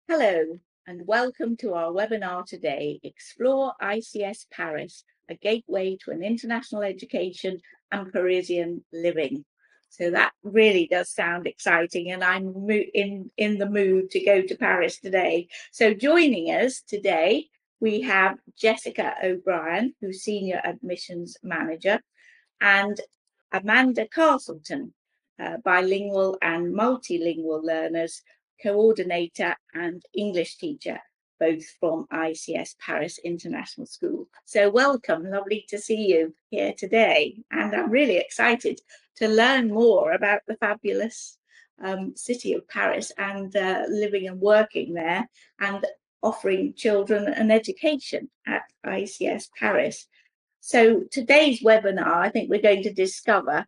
Hello and welcome to our webinar today, Explore ICS Paris, a gateway to an international education and Parisian living. So that really does sound exciting, and I'm in the mood to go to Paris today. So joining us today, we have Jessica O'Brien, who's Senior Admissions Manager, and Amanda Casleton, bilingual and multilingual learners, coordinator and English teacher, both from ICS Paris International School. So welcome, lovely to see you here today. And I'm really excited to learn more about the fabulous city of Paris and living and working there and offering children an education at ICS Paris. So today's webinar, I think we're going to discover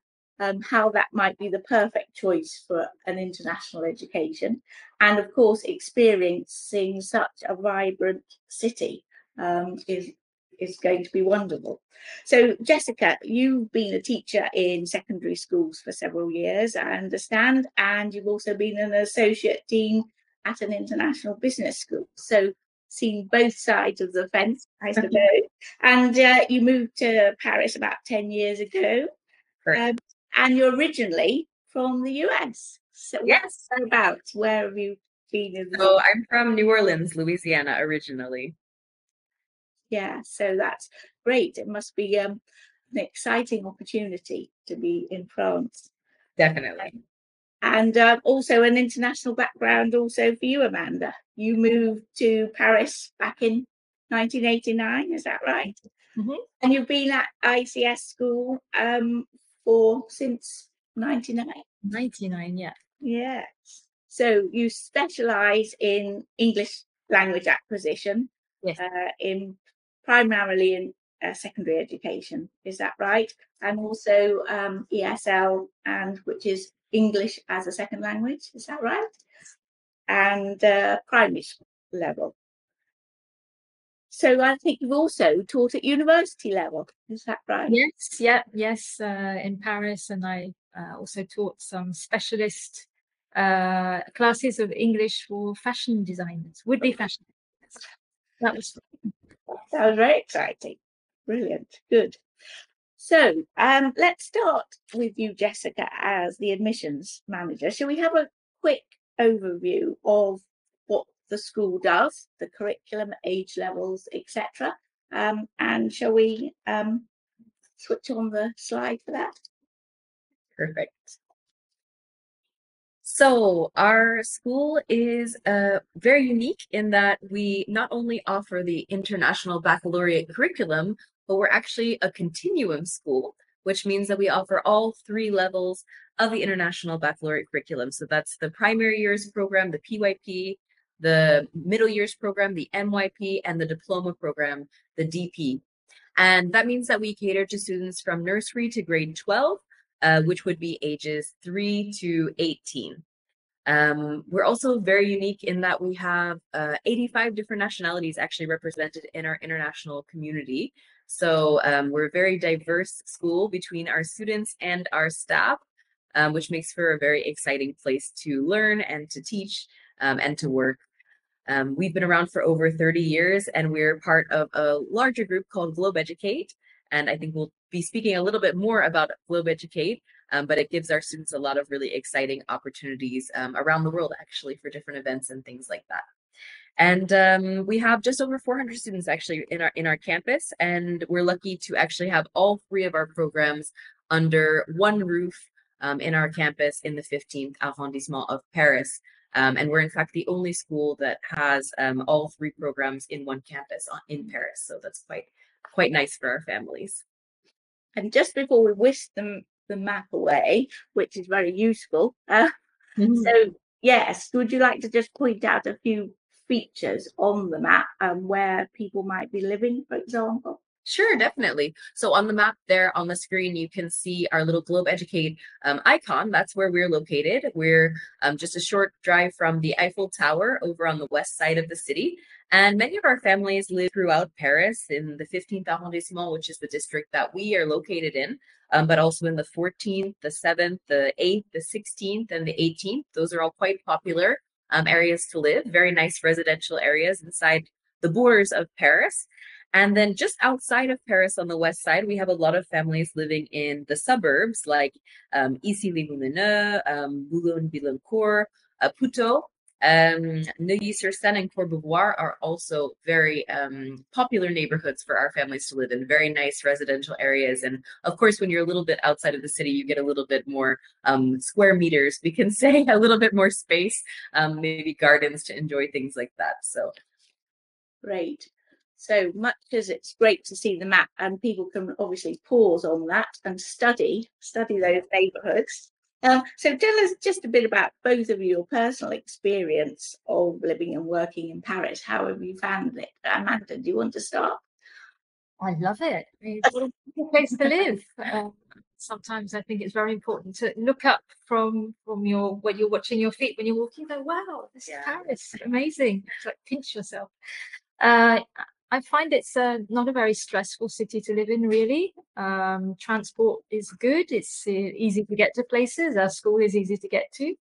how that might be the perfect choice for an international education. And of course, experiencing such a vibrant city is going to be wonderful. So Jessica, you've been a teacher in secondary schools for several years, I understand, and you've also been an associate dean at an international business school. So seen both sides of the fence, I suppose. And you moved to Paris about 10 years ago. And you're originally from the US. So yes. Whereabouts? Where have you been? So I'm from New Orleans, Louisiana, originally. Yeah, so that's great. It must be an exciting opportunity to be in France. Definitely. And also an international background also for you, Amanda. You moved to Paris back in 1989, is that right? Mm-hmm. And you've been at ICS school since 99? 99, yeah. Yes. So you specialise in English language acquisition, yes. Primarily in secondary education, is that right? And also ESL, which is English as a second language, is that right? And primary school level. So I think you've also taught at university level, is that right? Yes, in Paris, and I also taught some specialist classes of English for fashion designers, would-be fashion designers. That was very exciting. Brilliant, good. So let's start with you, Jessica, as the admissions manager. Shall we have a quick overview of what the school does, the curriculum, age levels, etc.? And shall we switch on the slide for that? Perfect. So our school is very unique in that we not only offer the International Baccalaureate curriculum, but we're actually a continuum school, which means that we offer all 3 levels of the International Baccalaureate curriculum. So that's the primary years program, the PYP, the middle years program, the MYP, and the diploma program, the DP. And that means that we cater to students from nursery to grade 12, which would be ages 3 to 18. We're also very unique in that we have 85 different nationalities actually represented in our international community. So we're a very diverse school between our students and our staff, which makes for a very exciting place to learn and to teach and to work. We've been around for over 30 years, and we're part of a larger group called Globeducate. And I think we'll be speaking a little bit more about Globeducate, but it gives our students a lot of really exciting opportunities around the world, actually, for different events and things like that. And we have just over 400 students actually in our campus, and we're lucky to actually have all 3 of our programs under one roof in our campus in the 15th arrondissement of Paris. And we're in fact the only school that has all 3 programs in one campus in Paris. So that's quite nice for our families. And just before we whisk the map away, which is very useful. So yes, would you like to just point out a few features on the map where people might be living, for example? Sure, definitely. So on the map there on the screen, you can see our little Globeducate icon. That's where we're located. We're just a short drive from the Eiffel Tower over on the west side of the city. And many of our families live throughout Paris in the 15th arrondissement, which is the district that we are located in, but also in the 14th, the 7th, the 8th, the 16th, and the 18th. Those are all quite popular areas to live, very nice residential areas inside the borders of Paris. And then just outside of Paris on the west side, we have a lot of families living in the suburbs like Issy-les-Moulineaux, Boulogne-Billancourt, Puteaux. Neuilly-sur-Seine and Courbevoie are also very popular neighborhoods for our families to live in, very nice residential areas. And of course, when you're a little bit outside of the city, you get a little bit more square meters, we can say, a little bit more space, maybe gardens to enjoy things like that. So great. So much as it's great to see the map, and people can obviously pause on that and study those neighbourhoods. So tell us just a bit about both of your personal experience of living and working in Paris. How have you found it? Amanda, do you want to start? I love it. It's a place to live. Sometimes I think it's very important to look up from your when you're watching your feet when you're walking. You go, wow, this is Paris, amazing. It's like pinch yourself. I find it's not a very stressful city to live in, really. Transport is good. It's easy to get to places. Our school is easy to get to.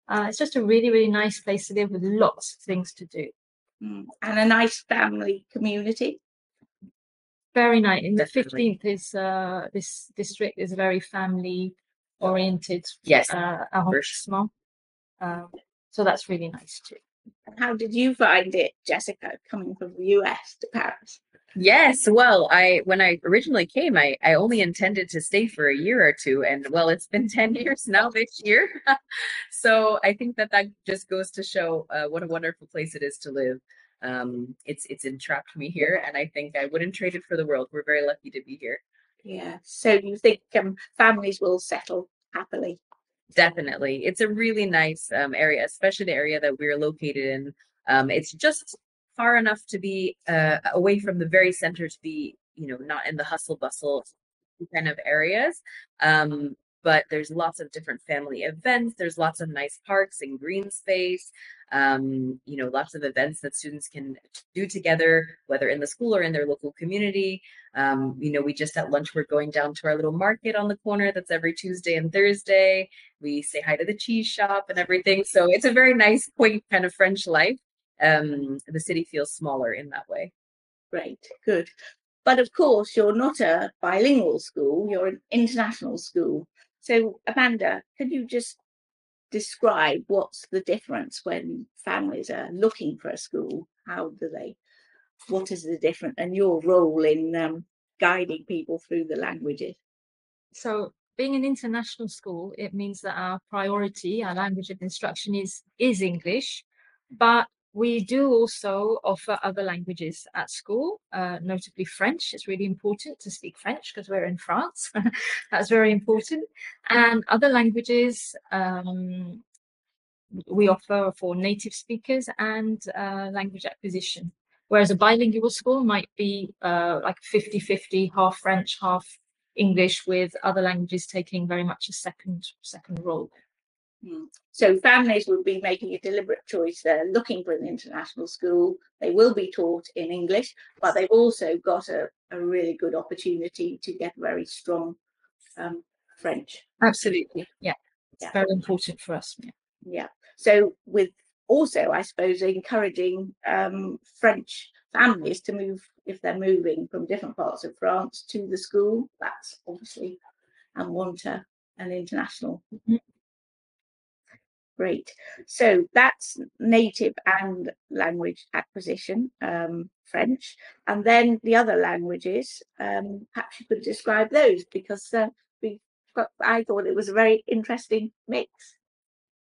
It's just a really, really nice place to live with lots of things to do. And a nice family community. Very nice. In the 15th is this district is very family oriented. Yes, arrondissement. So that's really nice too. And how did you find it, Jessica, coming from the US to Paris? Yes, well, when I originally came, I only intended to stay for a year or two, and well, it's been 10 years now this year. So I think that just goes to show what a wonderful place it is to live. It's entrapped me here, and I think I wouldn't trade it for the world. We're very lucky to be here. Yeah. So you think families will settle happily? Definitely. It's a really nice area, especially the area that we're located in. It's just far enough to be away from the very center to be, not in the hustle bustle kind of areas. But there's lots of different family events. There's lots of nice parks and green space. Lots of events that students can do together, whether in the school or in their local community. We just at lunch, we're going down to our little market on the corner that's every Tuesday and Thursday. We say hi to the cheese shop and everything. So it's a very nice, quaint kind of French life. The city feels smaller in that way. Great, good. But of course, you're not a bilingual school, you're an international school. So Amanda, could you just describe what's the difference when families are looking for a school? What is the difference, and your role in guiding people through the languages? So being an international school, it means that our priority, our language of instruction is English, but we do also offer other languages at school, notably French. It's really important to speak French because we're in France. That's very important. And other languages we offer for native speakers and language acquisition. Whereas a bilingual school might be like 50-50, half French, half English, with other languages taking very much a second role. So families would be making a deliberate choice. They're looking for an international school. They will be taught in English, but they've also got a really good opportunity to get very strong French. Absolutely, yeah. It's very important for us. Yeah. So with also, I suppose, encouraging French families to move, if they're moving from different parts of France to the school, that's obviously, and want an international. Great. So that's native and language acquisition, French. And then the other languages, perhaps you could describe those, because I thought it was a very interesting mix.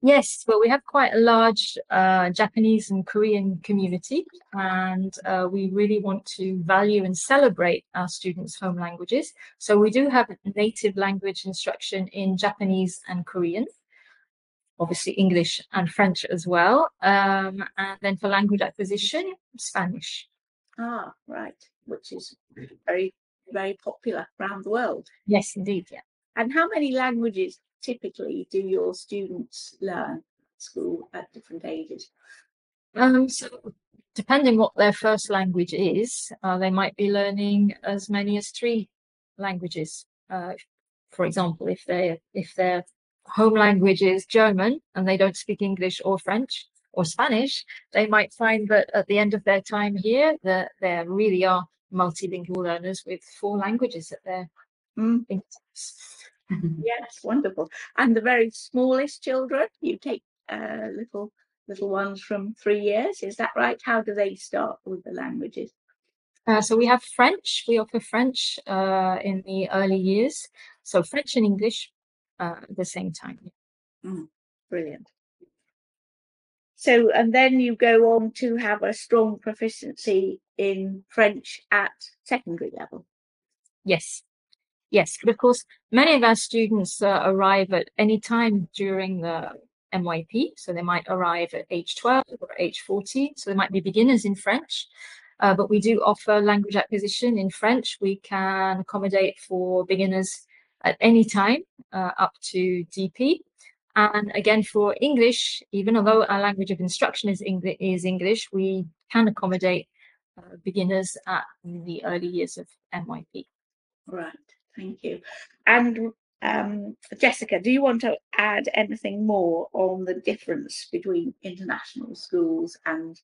Yes, well, we have quite a large Japanese and Korean community, and we really want to value and celebrate our students' home languages. So we do have native language instruction in Japanese and Korean, obviously English and French as well. And then for language acquisition, Spanish. Ah, right, which is very, very popular around the world. Yes, indeed, yeah. And how many languages typically do your students learn at school at different ages? So depending what their first language is, they might be learning as many as 3 languages. For example, if their home language is German and they don't speak English or French, or Spanish, they might find that at the end of their time here, that there really are multilingual learners with 4 languages at their fingertips. Yes, wonderful. And the very smallest children, you take little ones from 3 years, is that right? How do they start with the languages? So we have French. We offer French in the early years. So French and English at the same time. Brilliant. So, and then you go on to have a strong proficiency in French at secondary level. Yes. Yes, but of course, many of our students arrive at any time during the MYP. So they might arrive at age 12 or age 14. So they might be beginners in French. But we do offer language acquisition in French. We can accommodate for beginners at any time up to DP. And again, for English, even although our language of instruction is English, we can accommodate beginners at the early years of MYP. Right, thank you. And Jessica, do you want to add anything more on the difference between international schools and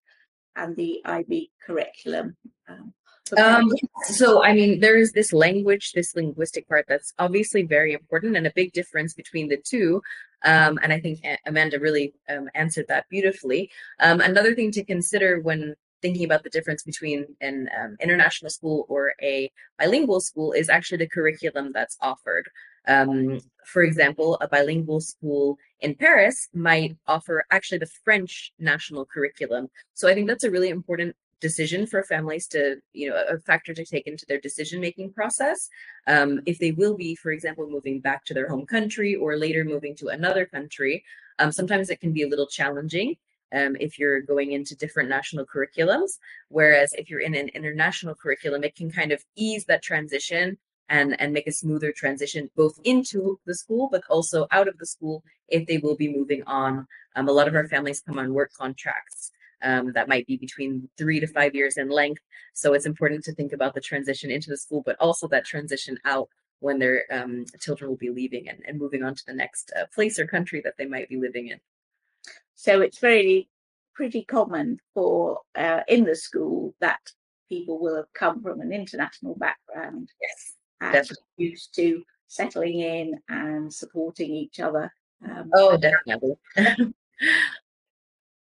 the IB curriculum? So, I mean, there is this linguistic part that's obviously very important, and a big difference between the two. And I think Amanda really answered that beautifully. Another thing to consider when thinking about the difference between an international school or a bilingual school is actually the curriculum that's offered. For example, a bilingual school in Paris might offer actually the French national curriculum. So I think that's a really important decision for families to, a factor to take into their decision-making process. If they will be, for example, moving back to their home country or later moving to another country, sometimes it can be a little challenging if you're going into different national curriculums. Whereas if you're in an international curriculum, it can kind of ease that transition and make a smoother transition both into the school, but also out of the school if they will be moving on. A lot of our families come on work contracts that might be between 3 to 5 years in length. So it's important to think about the transition into the school, but also that transition out when their children will be leaving and moving on to the next place or country that they might be living in. So it's really pretty common for in the school that people will have come from an international background. Yes, and definitely. used to settling in and supporting each other. Oh, definitely.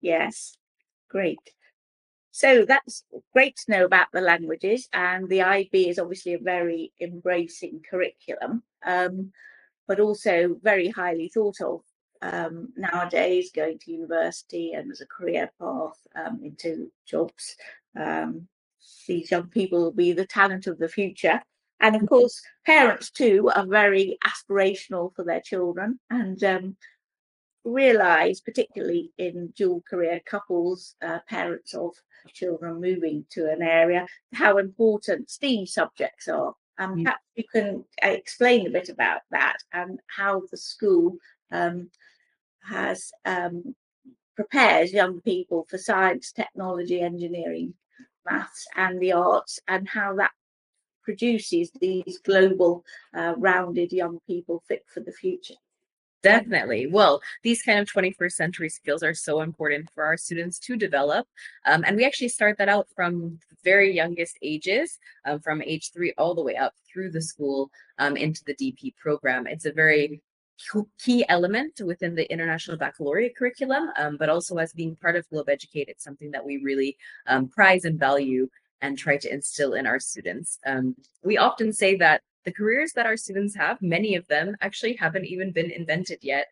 Yes, great. So that's great to know about the languages, and the IB is obviously a very embracing curriculum, but also very highly thought of nowadays, going to university and as a career path into jobs. These young people will be the talent of the future. And of course, parents too are very aspirational for their children and realise, particularly in dual career couples, parents of children moving to an area, how important STEAM subjects are. Perhaps you can explain a bit about that and how the school has prepares young people for science, technology, engineering, maths, and the arts, and how that produces these global, rounded young people fit for the future. Definitely. Well, these kind of 21st century skills are so important for our students to develop. And we actually start that out from the very youngest ages, from age 3 all the way up through the school into the DP program. It's a very key element within the International Baccalaureate curriculum, but also as being part of Globeducate, it's something that we really prize and value and try to instill in our students. We often say that the careers that our students have, many of them actually haven't even been invented yet.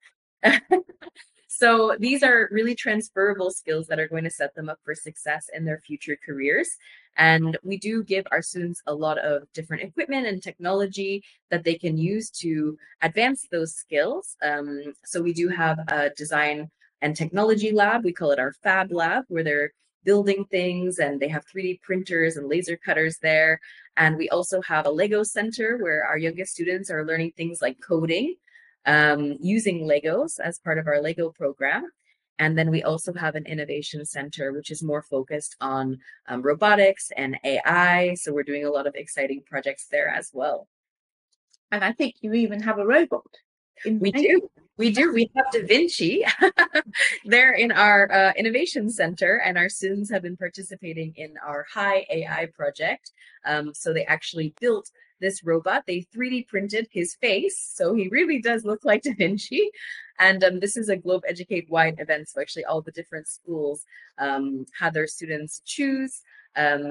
So these are really transferable skills that are going to set them up for success in their future careers. And we do give our students a lot of different equipment and technology that they can use to advance those skills. So we do have a design and technology lab. We call it our Fab Lab, where they're building things and they have 3D printers and laser cutters there. And we also have a Lego center where our youngest students are learning things like coding, using Legos as part of our Lego program. And then we also have an innovation center, which is more focused on robotics and AI. So we're doing a lot of exciting projects there as well. And I think you even have a robot. We do. We do. We have Da Vinci. They're in our innovation center, and our students have been participating in our High AI project. So they actually built this robot. They 3D printed his face, so he really does look like Da Vinci. And this is a Globeducate wide event, so actually all the different schools had their students choose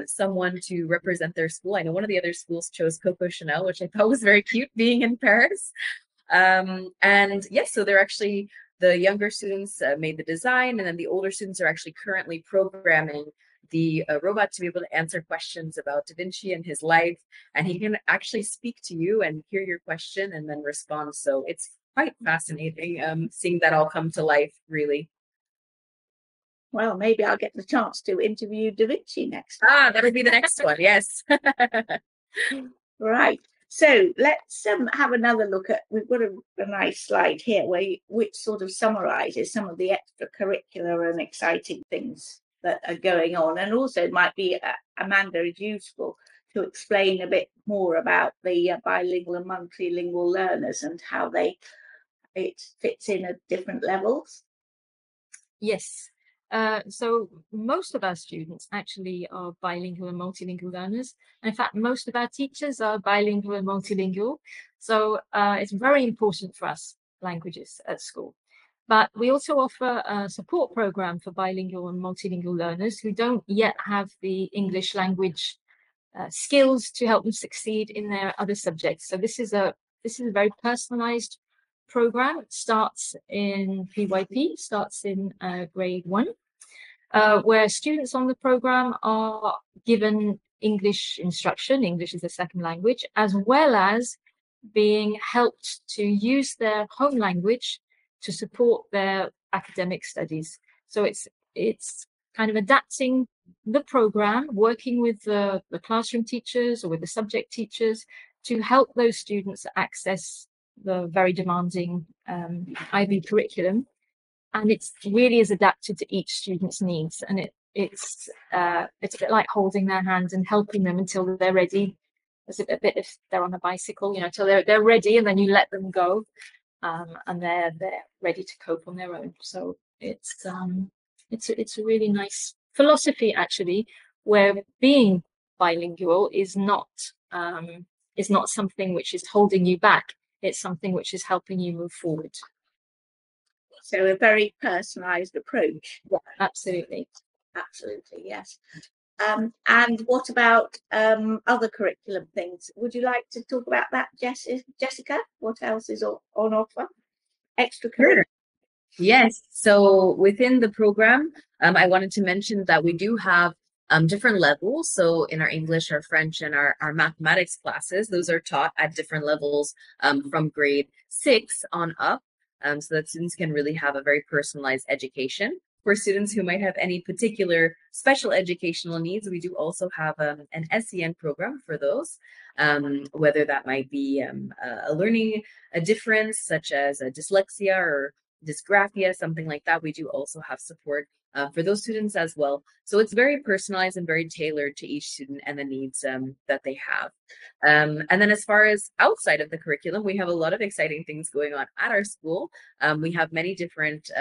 someone to represent their school. I know one of the other schools chose Coco Chanel, which I thought was very cute, being in Paris. And yes, so they're actually, the younger students made the design, and then the older students are actually currently programming the robot to be able to answer questions about Da Vinci and his life. And he can actually speak to you and hear your question and then respond. So it's quite fascinating seeing that all come to life, really. Well, maybe I'll get the chance to interview Da Vinci next. Ah, that'll be the next one, yes. Right. So let's have another look at, we've got a nice slide here which sort of summarizes some of the extracurricular and exciting things that are going on. And also it might be, Amanda, is useful to explain a bit more about the bilingual and multilingual learners and how it fits in at different levels. Yes. So most of our students actually are bilingual and multilingual learners. And in fact, most of our teachers are bilingual and multilingual. So it's very important for us, languages at school. But we also offer a support program for bilingual and multilingual learners who don't yet have the English language skills to help them succeed in their other subjects. So this is a very personalized program. It starts in PYP, starts in grade 1. Where students on the program are given English instruction, English is a second language, as well as being helped to use their home language to support their academic studies. So it's kind of adapting the program, working with the classroom teachers or with the subject teachers to help those students access the very demanding IB curriculum. And it's really is adapted to each student's needs. And it's a bit like holding their hand and helping them until they're ready. It's a bit if they're on a bicycle, until they're ready, and then you let them go, and they're ready to cope on their own. So it's a really nice philosophy, actually, where being bilingual is not something which is holding you back. It's something which is helping you move forward. So a very personalized approach. Yeah, absolutely. Absolutely, yes. And what about other curriculum things? Would you like to talk about that, Jessica? What else is on offer? Extracurricular. Sure. Yes. So within the program, I wanted to mention that we do have different levels. So in our English, our French, and our mathematics classes, those are taught at different levels from grade 6 on up. So that students can really have a very personalized education. For students who might have any particular special educational needs, we do also have an SEN program for those, whether that might be a learning a difference such as a dyslexia or dysgraphia, something like that. We do also have support for those students as well. So it's very personalized and very tailored to each student and the needs that they have. And then as far as outside of the curriculum, we have a lot of exciting things going on at our school. We have many different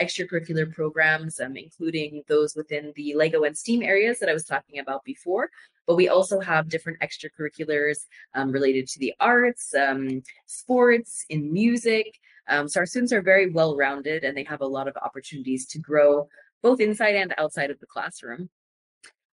extracurricular programs, including those within the Lego and STEAM areas that I was talking about before. But we also have different extracurriculars related to the arts, sports, in music. So our students are very well-rounded, and they have a lot of opportunities to grow both inside and outside of the classroom.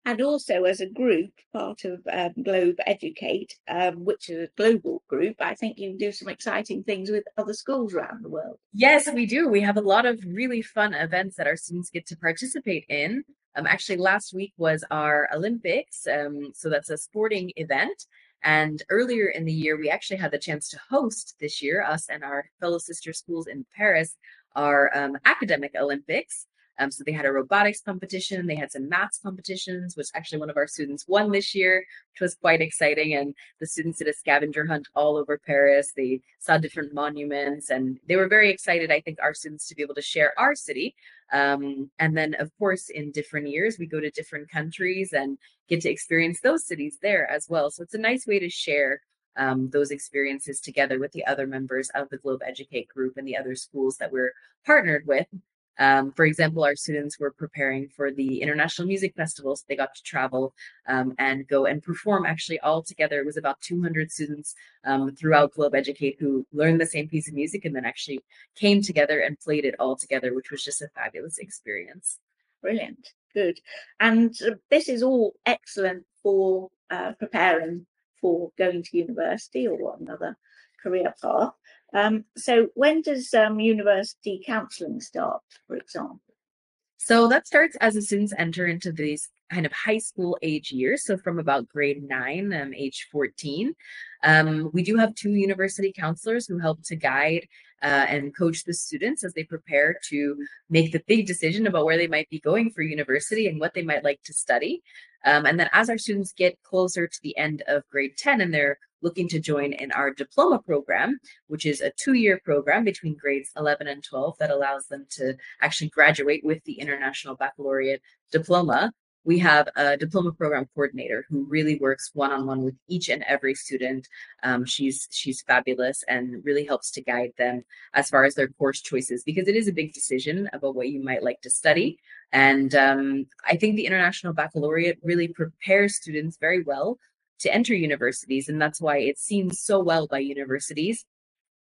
And also as a group, part of Globeducate, which is a global group, I think you do some exciting things with other schools around the world. Yes, we do. We have a lot of really fun events that our students get to participate in. Actually, last week was our Olympics. So that's a sporting event. And earlier in the year, we actually had the chance to host this year, us and our fellow sister schools in Paris, our academic Olympics. So they had a robotics competition, they had some maths competitions, which actually one of our students won this year, which was quite exciting. And the students did a scavenger hunt all over Paris. They saw different monuments, and they were very excited, I think, our students to be able to share our city. And then, of course, in different years, we go to different countries and get to experience those cities there as well. So it's a nice way to share those experiences together with the other members of the Globeducate group and the other schools that we're partnered with. For example, our students were preparing for the International Music Festival, so they got to travel and go and perform actually all together. It was about 200 students throughout Globeducate who learned the same piece of music and then actually came together and played it all together, which was just a fabulous experience. Brilliant, good. And this is all excellent for preparing for going to university or another career path. So when does university counselling start, for example? So that starts as the students enter into these kind of high school age years. So from about grade 9, age 14. We do have 2 university counselors who help to guide and coach the students as they prepare to make the big decision about where they might be going for university and what they might like to study. And then as our students get closer to the end of grade 10 and they're looking to join in our diploma program, which is a 2-year program between grades 11 and 12 that allows them to actually graduate with the International Baccalaureate diploma. We have a diploma program coordinator who really works one-on-one with each and every student. She's fabulous and really helps to guide them as far as their course choices, because it is a big decision about what you might like to study. And I think the International Baccalaureate really prepares students very well to enter universities, and that's why it's seen so well by universities.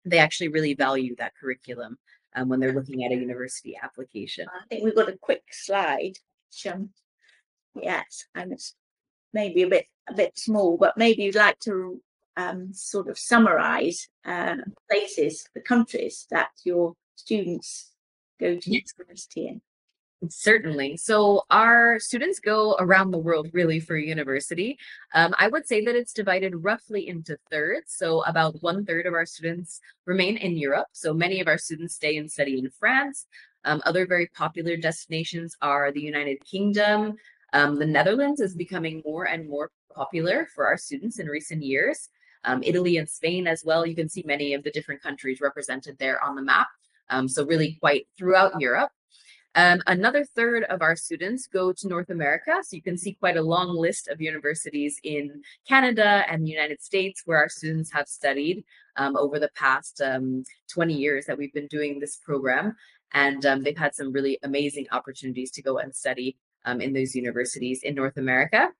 They actually really value that curriculum when they're looking at a university application. I think we've got a quick slide. Yes, and it's maybe a bit small, but maybe you'd like to sort of summarize places, the countries that your students go to university in. Certainly. So our students go around the world really for university. I would say that it's divided roughly into thirds. So about 1/3 of our students remain in Europe. So many of our students stay and study in France. Other very popular destinations are the United Kingdom. The Netherlands is becoming more and more popular for our students in recent years. Italy and Spain as well. You can see many of the different countries represented there on the map. So really quite throughout Europe. Another third of our students go to North America. So you can see quite a long list of universities in Canada and the United States where our students have studied over the past 20 years that we've been doing this program. And they've had some really amazing opportunities to go and study in those universities in North America.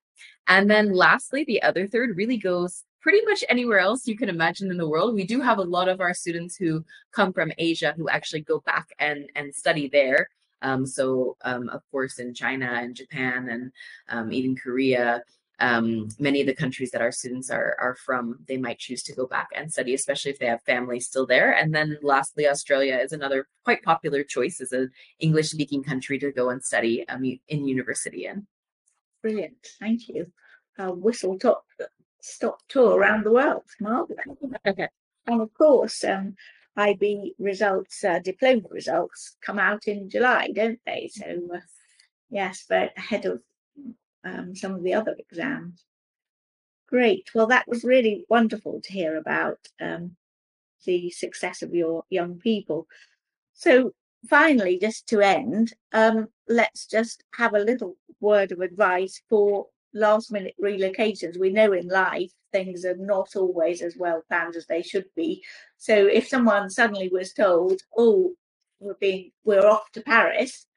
And then lastly, the other third really goes pretty much anywhere else you can imagine in the world. We do have a lot of our students who come from Asia who actually go back and study there. Of course, in China and Japan and even Korea, many of the countries that our students are from, they might choose to go back and study, especially if they have family still there. And then lastly, Australia is another quite popular choice as an English-speaking country to go and study in university in. Brilliant, thank you. Stop tour around the world, marvelous. Okay. And of course, IB results, diploma results come out in July, don't they? So yes, but ahead of some of the other exams. Great. Well, that was really wonderful to hear about the success of your young people. So finally, just to end, let's just have a little word of advice for last minute relocations. We know in life things are not always as well planned as they should be. So if someone suddenly was told, oh, we're off to Paris,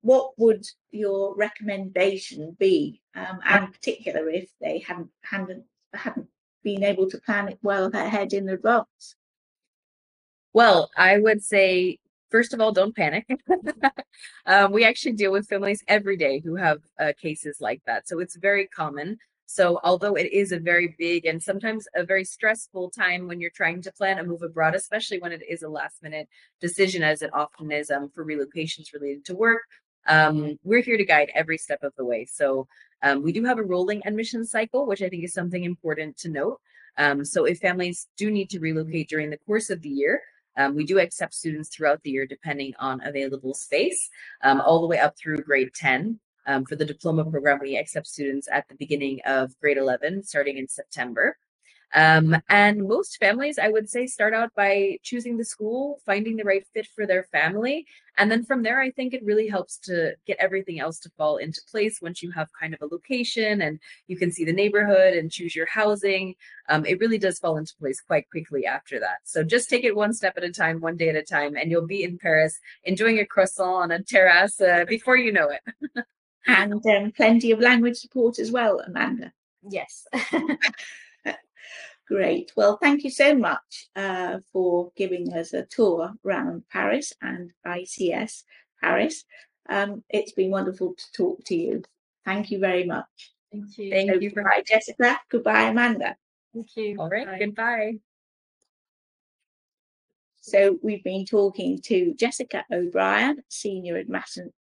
what would your recommendation be? And in particular if they hadn't been able to plan it well ahead in advance? Well, I would say, first of all, don't panic. We actually deal with families every day who have cases like that. So it's very common. So although it is a very big and sometimes a very stressful time when you're trying to plan a move abroad, especially when it is a last minute decision, as it often is for relocations related to work, we're here to guide every step of the way. So we do have a rolling admission cycle, which I think is something important to note. So if families do need to relocate during the course of the year, we do accept students throughout the year depending on available space, all the way up through grade 10. For the diploma program, we accept students at the beginning of grade 11, starting in September. And most families, I would say, start out by choosing the school, finding the right fit for their family. And then from there, I think it really helps to get everything else to fall into place once you have kind of a location and you can see the neighborhood and choose your housing. It really does fall into place quite quickly after that. So just take it one step at a time, one day at a time, and you'll be in Paris enjoying a croissant on a terrace before you know it. And plenty of language support as well, Amanda. Yes. Great. Well, thank you so much for giving us a tour around Paris and ICS Paris. It's been wonderful to talk to you. Thank you very much. Thank you. Thank you. Goodbye, Jessica. Goodbye, Amanda. Thank you. All right. Bye. Goodbye. So we've been talking to Jessica O'Brien, Senior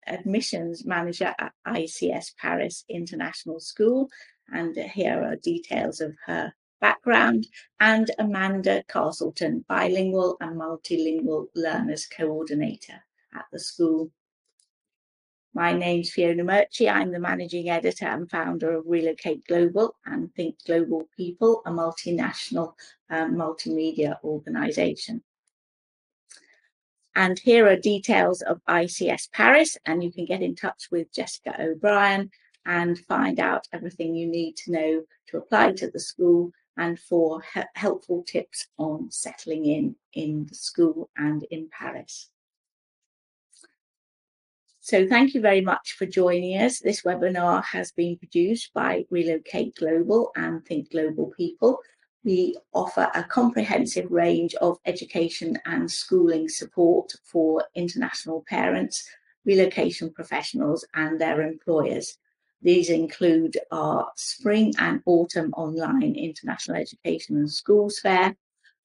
Admissions Manager at ICS Paris International School. And here are details of her background, and Amanda Casleton, Bilingual and Multilingual Learners Coordinator at the school. My name's Fiona Murchie. I'm the Managing Editor and founder of Relocate Global and Think Global People, a multinational multimedia organisation. And here are details of ICS Paris, and you can get in touch with Jessica O'Brien and find out everything you need to know to apply to the school and for helpful tips on settling in the school and in Paris. So thank you very much for joining us. This webinar has been produced by Relocate Global and Think Global People. We offer a comprehensive range of education and schooling support for international parents, relocation professionals and their employers. These include our spring and autumn online international education and schools fair,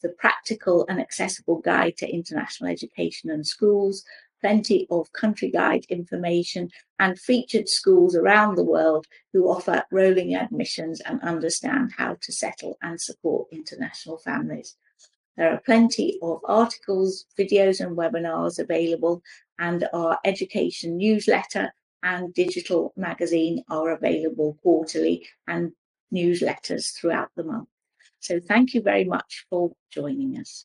the practical and accessible guide to international education and schools, plenty of country guide information, and featured schools around the world who offer rolling admissions and understand how to settle and support international families. There are plenty of articles, videos and webinars available, and our education newsletter and digital magazine are available quarterly, and newsletters throughout the month. So thank you very much for joining us.